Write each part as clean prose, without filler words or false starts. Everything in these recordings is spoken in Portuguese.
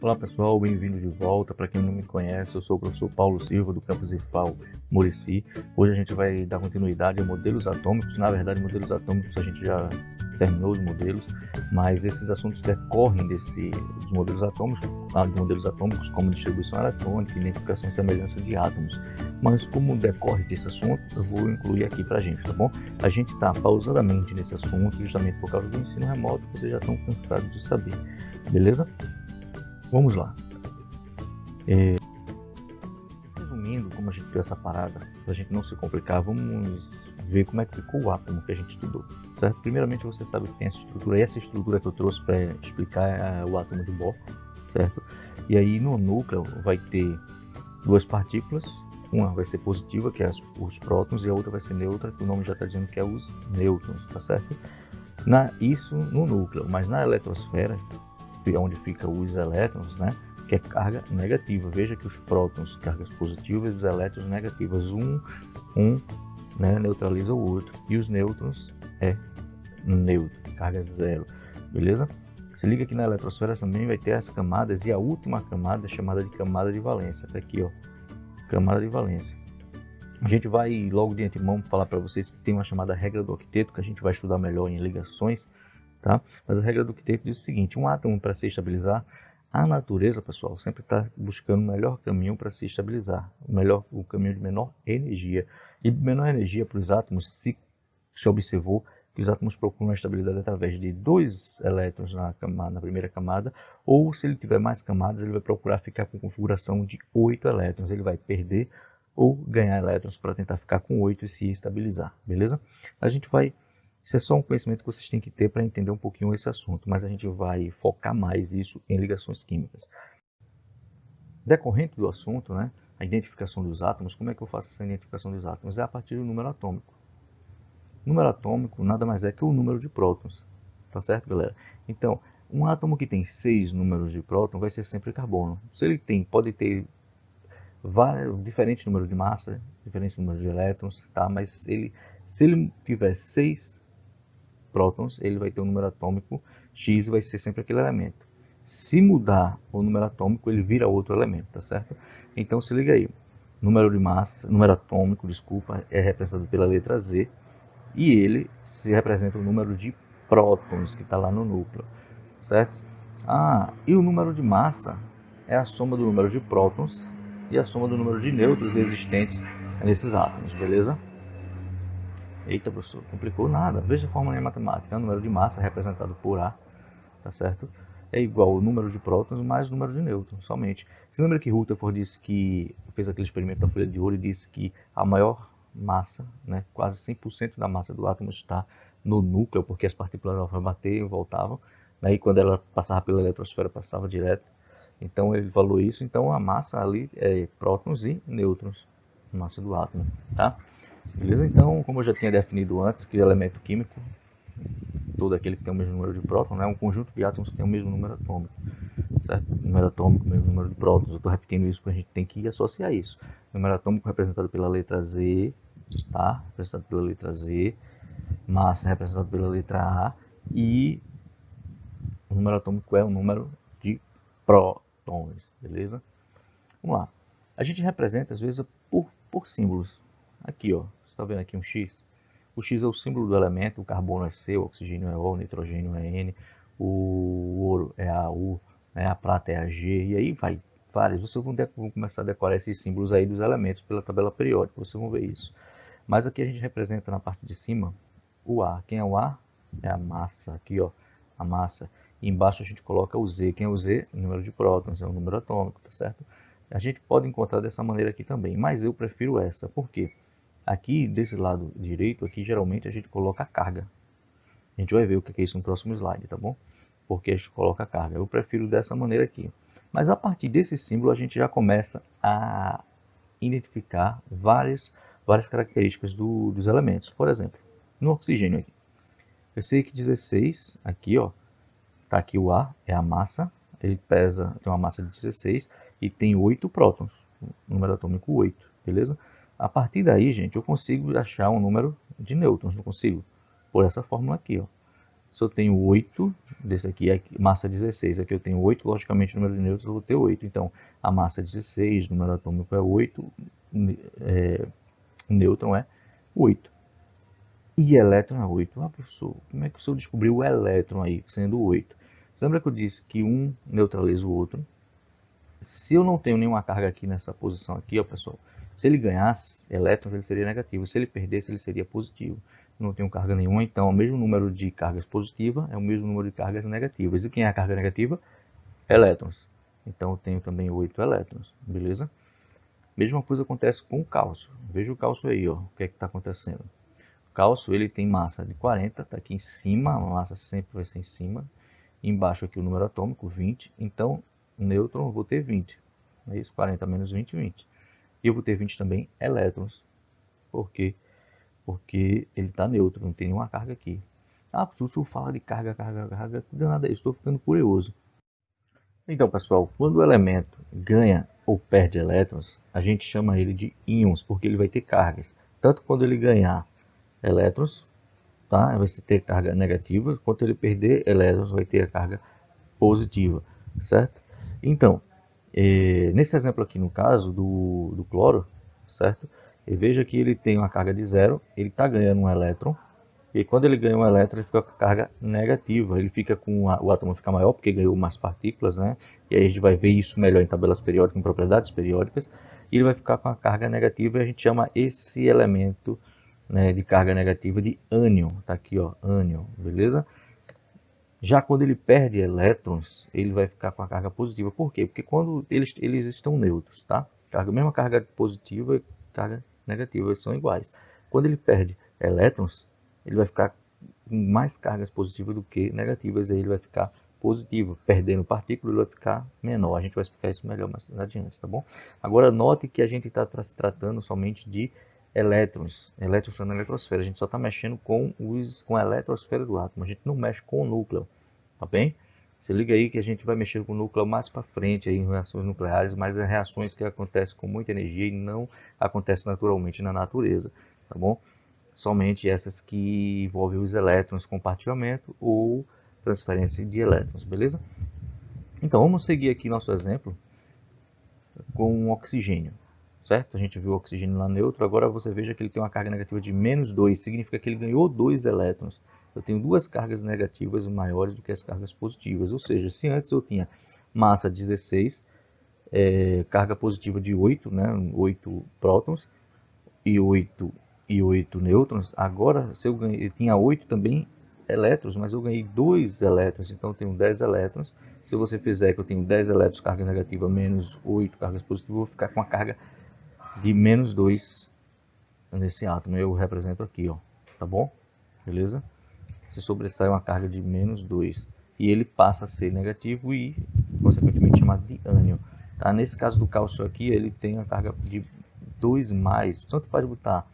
Olá pessoal, bem-vindos de volta. Para quem não me conhece, eu sou o professor Paulo Silva do campus IFAL Murici. Hoje a gente vai dar continuidade a modelos atômicos. Na verdade, modelos atômicos a gente já terminou os modelos, mas esses assuntos decorrem dos modelos atômicos, como distribuição eletrônica, identificação e semelhança de átomos. Mas como decorre desse assunto, eu vou incluir aqui para a gente, tá bom? A gente está pausadamente nesse assunto, justamente por causa do ensino remoto, vocês já estão cansados de saber, beleza? Vamos lá. Resumindo como a gente viu essa parada, para a gente não se complicar, vamos ver como é que ficou o átomo que a gente estudou, certo? Primeiramente você sabe que tem essa estrutura, e essa estrutura que eu trouxe para explicar é o átomo de Bohr, certo? E aí no núcleo vai ter duas partículas, uma vai ser positiva, que é os prótons, e a outra vai ser neutra, que o nome já está dizendo que é os nêutrons, tá certo? Isso no núcleo, mas na eletrosfera, onde ficam os elétrons, né, que é carga negativa. Veja que os prótons, cargas positivas, e os elétrons negativas, um né, neutraliza o outro, e os nêutrons é neutro, carga zero, beleza? Se liga que na eletrosfera também vai ter as camadas, e a última camada é chamada de camada de valência, tá aqui ó, camada de valência. A gente vai logo de antemão falar para vocês que tem uma chamada regra do octeto, que a gente vai estudar melhor em ligações. Tá? Mas a regra do octeto diz o seguinte: um átomo para se estabilizar, a natureza, pessoal, sempre está buscando o melhor caminho para se estabilizar, o caminho de menor energia. E menor energia para os átomos, se observou que os átomos procuram a estabilidade através de 2 elétrons na primeira camada, ou se ele tiver mais camadas, ele vai procurar ficar com configuração de 8 elétrons. Ele vai perder ou ganhar elétrons para tentar ficar com 8 e se estabilizar, beleza? Isso é só um conhecimento que vocês têm que ter para entender um pouquinho esse assunto, mas a gente vai focar mais isso em ligações químicas. Decorrente do assunto, né, a identificação dos átomos, como é que eu faço essa identificação dos átomos? É a partir do número atômico. O número atômico nada mais é que o número de prótons, tá certo, galera? Então, um átomo que tem 6 números de próton vai ser sempre carbono. Se ele pode ter diferentes números de massa, diferentes números de elétrons, tá? Mas se ele tiver 6 prótons, ele vai ter um número atômico X e vai ser sempre aquele elemento. Se mudar o número atômico, ele vira outro elemento, tá certo? Então se liga aí. Número atômico, desculpa, é representado pela letra Z e ele se representa o número de prótons que está lá no núcleo, certo? E o número de massa é a soma do número de prótons e a soma do número de nêutrons existentes nesses átomos, beleza? Eita, professor, complicou nada. Veja a fórmula em matemática. O número de massa representado por A, tá certo? É igual ao número de prótons mais o número de nêutrons, somente. Você lembra que Rutherford fez aquele experimento da folha de ouro e disse que a maior massa, né, quase 100% da massa do átomo está no núcleo, porque as partículas alfa batiam e voltavam, né, e quando ela passava pela eletrosfera, passava direto. Então ele falou isso. Então a massa ali é prótons e nêutrons, a massa do átomo, tá? Beleza? Então, como eu já tinha definido antes, que elemento químico, todo aquele que tem o mesmo número de prótons, é um conjunto de átomos que tem o mesmo número atômico, certo? Número atômico, mesmo número de prótons. Eu estou repetindo isso porque a gente tem que associar isso. Número atômico representado pela letra Z, tá? Representado pela letra Z. Massa representado pela letra A. E o número atômico é o número de prótons, beleza? Vamos lá. A gente representa, às vezes, por símbolos. Aqui, ó. Está vendo aqui um X? O X é o símbolo do elemento, o carbono é C, o oxigênio é O, o nitrogênio é N, o ouro é AU, né? A prata é AG, e aí vai vários. Vocês vão começar a decorar esses símbolos aí dos elementos pela tabela periódica, vocês vão ver isso. Mas aqui a gente representa na parte de cima o A. Quem é o A? É a massa, aqui ó, a massa. E embaixo a gente coloca o Z. Quem é o Z? O número de prótons, é o número atômico, tá certo? A gente pode encontrar dessa maneira aqui também, mas eu prefiro essa, por quê? Aqui, desse lado direito, aqui geralmente a gente coloca a carga. A gente vai ver o que é isso no próximo slide, tá bom? Porque a gente coloca a carga. Eu prefiro dessa maneira aqui. Mas a partir desse símbolo a gente já começa a identificar várias características dos elementos. Por exemplo, no oxigênio aqui. Eu sei que 16, aqui ó, tá aqui o A, é a massa. Ele tem uma massa de 16 e tem 8 prótons. Número atômico 8, beleza? A partir daí, gente, eu consigo achar um número de nêutrons, não consigo? Por essa fórmula aqui, ó. Se eu tenho 8, desse aqui é massa 16, aqui eu tenho 8, logicamente o número de nêutrons eu vou ter 8. Então, a massa é 16, o número atômico é 8, o nêutron é 8. E elétron é 8. Ah, professor, como é que o senhor descobriu o elétron aí, sendo 8? Você lembra que eu disse que um neutraliza o outro? Se eu não tenho nenhuma carga aqui nessa posição aqui, ó, pessoal, se ele ganhasse elétrons, ele seria negativo. Se ele perdesse, ele seria positivo. Não tenho carga nenhuma, então o mesmo número de cargas positivas é o mesmo número de cargas negativas. E quem é a carga negativa? Elétrons. Então eu tenho também 8 elétrons, beleza? Mesma coisa acontece com o cálcio. Veja o cálcio aí, ó, o que é que está acontecendo. O cálcio ele tem massa de 40, está aqui em cima, a massa sempre vai ser em cima. Embaixo aqui o número atômico, 20. Então, nêutron eu vou ter 20. É isso? 40 menos 20, 20. E eu vou ter 20 também elétrons. Por quê? Porque ele está neutro, não tem nenhuma carga aqui. Ah, professor, fala de carga, tudo nada, estou ficando curioso. Então, pessoal, quando o elemento ganha ou perde elétrons, a gente chama ele de íons, porque ele vai ter cargas. Tanto quando ele ganhar elétrons, tá? Vai ter carga negativa, quanto ele perder elétrons, vai ter a carga positiva, certo? Então, nesse exemplo aqui, no caso do cloro, certo? Veja que ele tem uma carga de 0, ele está ganhando um elétron, e quando ele ganha um elétron, ele fica com a carga negativa, ele fica com o átomo fica maior, porque ganhou mais partículas, né? E aí a gente vai ver isso melhor em tabelas periódicas, em propriedades periódicas, e ele vai ficar com a carga negativa, e a gente chama esse elemento, né, de carga negativa de ânion, tá aqui, ó, ânion, beleza? Já quando ele perde elétrons, ele vai ficar com a carga positiva. Por quê? Porque quando eles estão neutros, tá? A mesma carga positiva e carga negativa, eles são iguais. Quando ele perde elétrons, ele vai ficar com mais cargas positivas do que negativas, aí ele vai ficar positivo. Perdendo partícula, ele vai ficar menor. A gente vai explicar isso melhor mais adiante, tá bom? Agora, note que a gente está se tratando somente de elétrons estão na eletrosfera. A gente só está mexendo com a eletrosfera do átomo. A gente não mexe com o núcleo, tá bem? Se liga aí que a gente vai mexer com o núcleo mais para frente aí em reações nucleares, mas é reações que acontecem com muita energia e não acontecem naturalmente na natureza, tá bom? Somente essas que envolvem os elétrons, compartilhamento ou transferência de elétrons, beleza? Então vamos seguir aqui nosso exemplo com o oxigênio. Certo? A gente viu o oxigênio lá neutro, agora você veja que ele tem uma carga negativa de menos 2, significa que ele ganhou 2 elétrons. Eu tenho duas cargas negativas maiores do que as cargas positivas, ou seja, se antes eu tinha massa 16, carga positiva de 8, né, 8 prótons e 8 nêutrons, agora se eu tinha 8 também elétrons, mas eu ganhei 2 elétrons, então eu tenho 10 elétrons. Se você fizer que eu tenho 10 elétrons carga negativa menos 8 cargas positivas, eu vou ficar com uma carga de menos 2 nesse átomo. Eu represento aqui, ó, tá bom? Beleza? Se sobressai uma carga de menos 2 e ele passa a ser negativo e, consequentemente, chamado de ânion. Tá? Nesse caso do cálcio aqui, ele tem a carga de 2 mais, tanto pode botar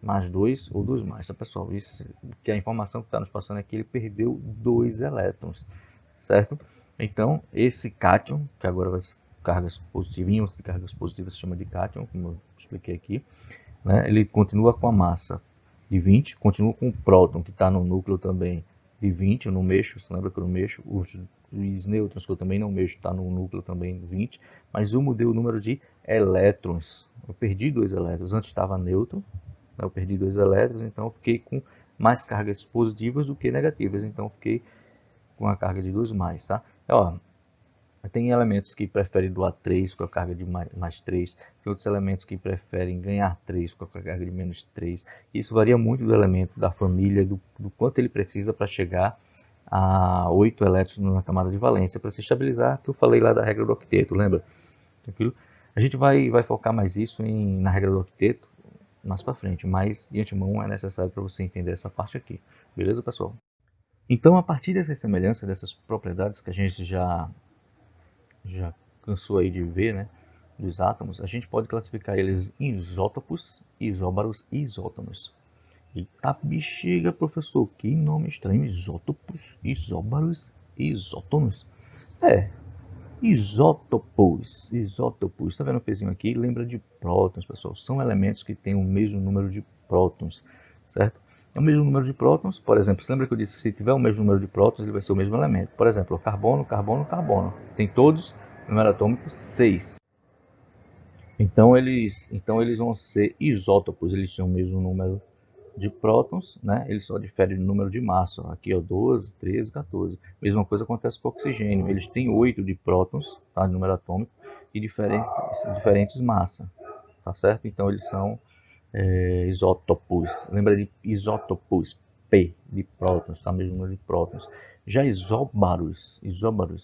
mais 2 ou 2 mais, tá, pessoal? Isso que a informação que está nos passando aqui, ele perdeu 2 elétrons, certo? Então, esse cátion, que agora vai cargas positivas, íons de cargas positivas se chama de cátion, como eu expliquei aqui, né? Ele continua com a massa de 20, continua com o próton que está no núcleo também de 20, eu não mexo, você lembra que eu não mexo, os nêutrons que eu também não mexo está no núcleo também de 20, mas eu mudei o número de elétrons, eu perdi 2 elétrons, antes estava neutro, né? Eu perdi 2 elétrons, então eu fiquei com mais cargas positivas do que negativas, então eu fiquei com a carga de 2 mais, tá? Ó, tem elementos que preferem doar 3 com a carga de mais 3. Tem outros elementos que preferem ganhar 3 com a carga de menos 3. Isso varia muito do elemento, da família, do quanto ele precisa para chegar a 8 elétrons na camada de valência, para se estabilizar, que eu falei lá da regra do octeto, lembra? Tranquilo? A gente vai focar mais isso na regra do octeto mais para frente, mas de antemão é necessário para você entender essa parte aqui. Beleza, pessoal? Então, a partir dessas semelhanças, dessas propriedades que a gente já cansou aí de ver, né, dos átomos, a gente pode classificar eles em isótopos, isóbaros e isótonos. Eita bexiga, professor, que nome estranho, isótopos, isóbaros e isótonos. Isótopos, tá vendo o pezinho aqui? Lembra de prótons, pessoal, são elementos que têm o mesmo número de prótons, certo? o mesmo número de prótons. Por exemplo, você lembra que eu disse que se tiver o mesmo número de prótons, ele vai ser o mesmo elemento. Por exemplo, carbono, carbono, carbono. Tem todos número atômico 6. Então eles vão ser isótopos, eles têm o mesmo número de prótons, né? Eles só diferem no número de massa. Aqui, ó, 12, 13, 14. Mesma coisa acontece com o oxigênio. Eles têm 8 de prótons, tá? De número atômico, e diferentes massas, tá certo? Então eles são isótopos. Lembra de isótopos? P de prótons, tá? Mesmo número de prótons. Já isóbaros,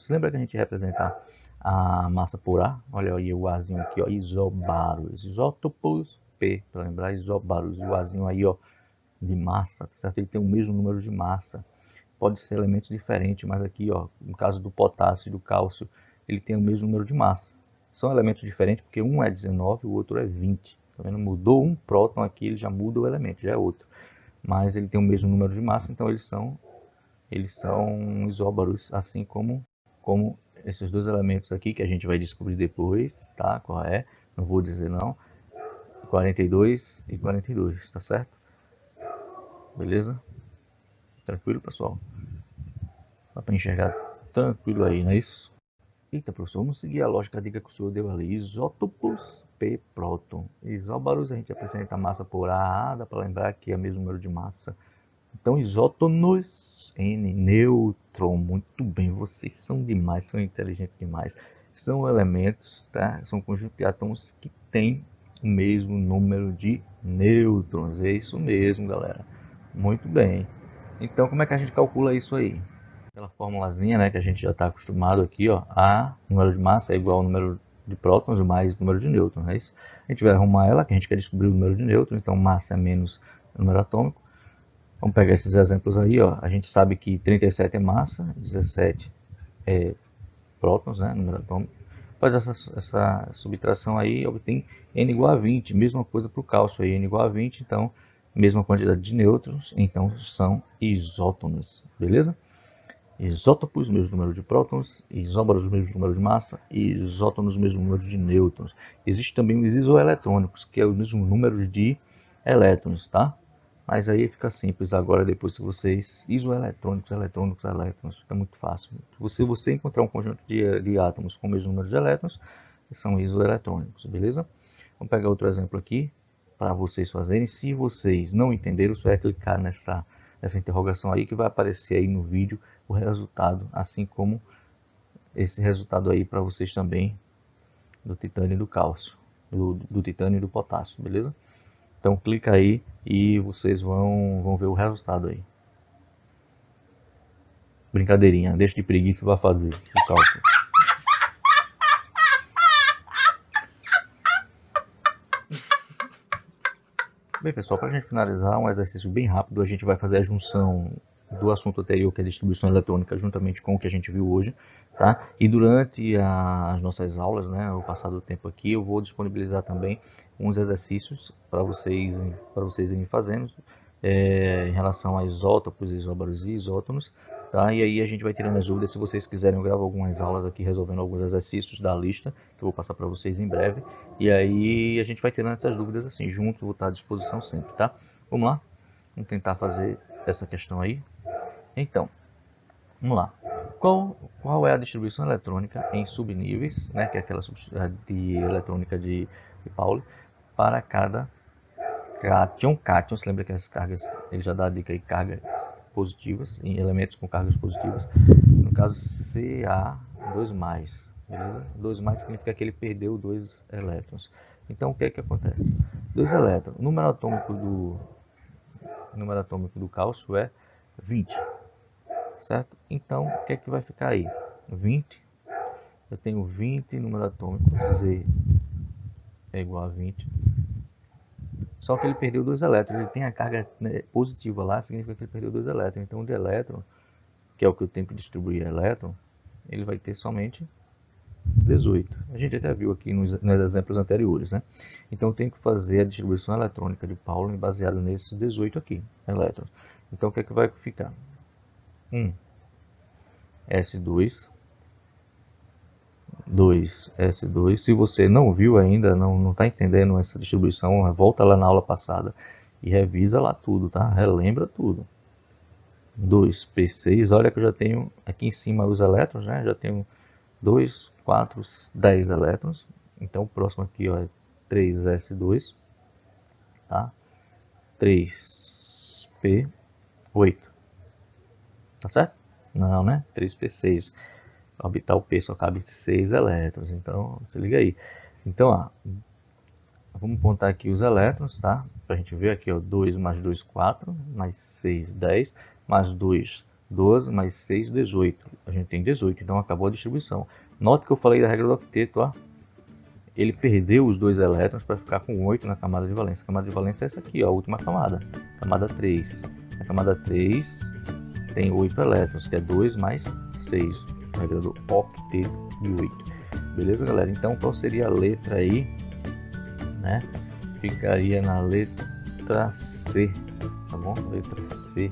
lembra que a gente representa a massa por A? Olha aí o Azinho aqui, ó, isóbaros. Isótopos, P, para lembrar, isóbaros. O Azinho aí, ó, de massa, certo? Ele tem o mesmo número de massa. Pode ser elementos diferentes, mas aqui, ó, no caso do potássio e do cálcio, ele tem o mesmo número de massa. São elementos diferentes porque um é 19 e o outro é 20. Tá vendo? Mudou um próton aqui, ele já muda o elemento, já é outro. Mas ele tem o mesmo número de massa, então eles são isóbaros, assim como esses dois elementos aqui que a gente vai descobrir depois, tá? Qual é? Não vou dizer não. 42 e 42, tá certo? Beleza? Tranquilo, pessoal? Dá para enxergar tranquilo aí, não é isso? Eita, professor, vamos seguir a lógica dica que o senhor deu ali. Isótopos, P, próton. Isóbaros, a gente apresenta a massa por A, dá para lembrar que é o mesmo número de massa. Então, isótonos, N, nêutron. Muito bem, vocês são demais, são inteligentes demais. São elementos, tá? São conjuntos de átomos que têm o mesmo número de nêutrons. É isso mesmo, galera. Muito bem. Então, como é que a gente calcula isso aí? Pela formulazinha, né, que a gente já está acostumado aqui, ó, A, número de massa é igual ao número de prótons mais número de nêutrons, é isso? A gente vai arrumar ela, que a gente quer descobrir o número de nêutrons, então massa é menos número atômico. Vamos pegar esses exemplos aí, ó. A gente sabe que 37 é massa, 17 é prótons, né, número atômico. Faz essa subtração aí, obtém N igual a 20, mesma coisa para o cálcio aí, N igual a 20, então mesma quantidade de nêutrons, então são isótonos, beleza? Isótopos, mesmo número de prótons, isóbaros, mesmo número de massa, e isótonos, mesmo número de nêutrons. Existe também os isoeletrônicos, que é o mesmo número de elétrons, tá? Mas aí fica simples agora, depois que vocês... Isoeletrônicos, elétrons, fica muito fácil. Se você encontrar um conjunto de átomos com o mesmo número de elétrons, são isoeletrônicos, beleza? Vamos pegar outro exemplo aqui, para vocês fazerem. Se vocês não entenderam, só é clicar nessa interrogação aí, que vai aparecer aí no vídeo o resultado, assim como esse resultado aí para vocês também, do titânio e do cálcio, do titânio e do potássio, beleza? Então clica aí e vocês vão ver o resultado aí. Brincadeirinha, deixa de preguiça e vai fazer o cálculo. Bem, pessoal, para a gente finalizar, um exercício bem rápido, a gente vai fazer a junção do assunto anterior, que é a distribuição eletrônica, juntamente com o que a gente viu hoje, tá? E durante as nossas aulas, né, o passar do tempo aqui, eu vou disponibilizar também uns exercícios para vocês irem fazendo em relação a isótopos, isóbaros e isótonos, tá? E aí a gente vai tirando as dúvidas. Se vocês quiserem, eu gravo algumas aulas aqui resolvendo alguns exercícios da lista, que eu vou passar para vocês em breve. E aí a gente vai tirando essas dúvidas assim, juntos, vou estar à disposição sempre, tá? Vamos lá? Vamos tentar fazer essa questão aí. Então, vamos lá. Qual é a distribuição eletrônica em subníveis, né, que é aquela de eletrônica de Pauli, para cada cátion? Você lembra que as cargas, ele já dá a dica aí, cargas positivas, em elementos com cargas positivas. No caso, Ca2+, beleza? 2+ significa que ele perdeu 2 elétrons. Então, o que é que acontece? 2 elétrons. O número atômico do cálcio é 20. Certo? Então, o que é que vai ficar aí? 20. Eu tenho 20, número atômico, Z é igual a 20. Só que ele perdeu 2 elétrons. Ele tem a carga, né, positiva lá, significa que ele perdeu 2 elétrons. Então, de elétron, que é o que eu tenho que distribuir elétron, ele vai ter somente 18. A gente até viu aqui nos exemplos anteriores, né? Então, eu tenho que fazer a distribuição eletrônica de Pauli baseado nesses 18 aqui, elétrons. Então, o que é que vai ficar? S2, 2S2. Se você não viu ainda, não está entendendo essa distribuição, volta lá na aula passada e revisa lá tudo, tá? Relembra tudo. 2p6, olha que eu já tenho aqui em cima os elétrons, né? Já tenho 2, 4, 10 elétrons. Então o próximo aqui, ó, é 3s2, tá? 3p8, tá certo? Não, né? 3p6. Orbital P só cabe 6 elétrons, então se liga aí. Então, ó, vamos contar aqui os elétrons, tá? Pra gente ver aqui, ó, 2 mais 2, 4, mais 6, 10, mais 2, 12, mais 6, 18. A gente tem 18, então acabou a distribuição. Note que eu falei da regra do octeto, ó. Ele perdeu os 2 elétrons para ficar com 8 na camada de valência. A camada de valência é essa aqui, ó, a última camada. Camada 3. A camada 3 tem 8 elétrons, que é 2 mais 6. A regra do octeto de 8. Beleza, galera? Então, qual seria a letra aí? Né? Ficaria na letra C, tá bom? Letra C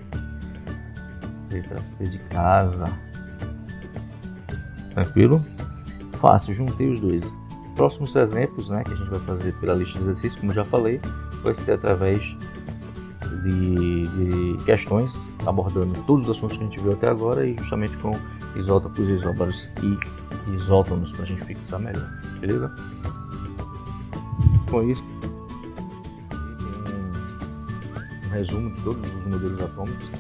de casa. Tranquilo? Fácil, juntei os dois. Próximos exemplos, né, que a gente vai fazer pela lista de exercícios, como eu já falei, vai ser através de questões abordando todos os assuntos que a gente viu até agora e justamente com isótopos, isóbaros e isótonos para a gente fixar melhor, beleza? Com isso, um resumo de todos os modelos atômicos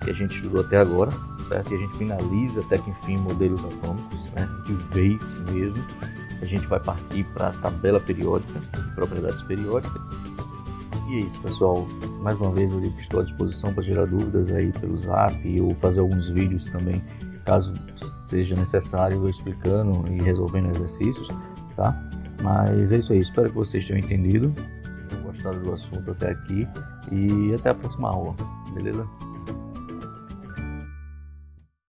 que a gente estudou até agora, certo? E a gente finaliza até que enfim modelos atômicos, né? De vez mesmo. A gente vai partir para a tabela periódica, propriedades periódicas. E é isso, pessoal. Mais uma vez eu estou à disposição para gerar dúvidas aí pelo Zap ou fazer alguns vídeos também, caso seja necessário, eu explicando e resolvendo exercícios, tá? Mas é isso aí, espero que vocês tenham entendido, tenham gostado do assunto até aqui e até a próxima aula, beleza?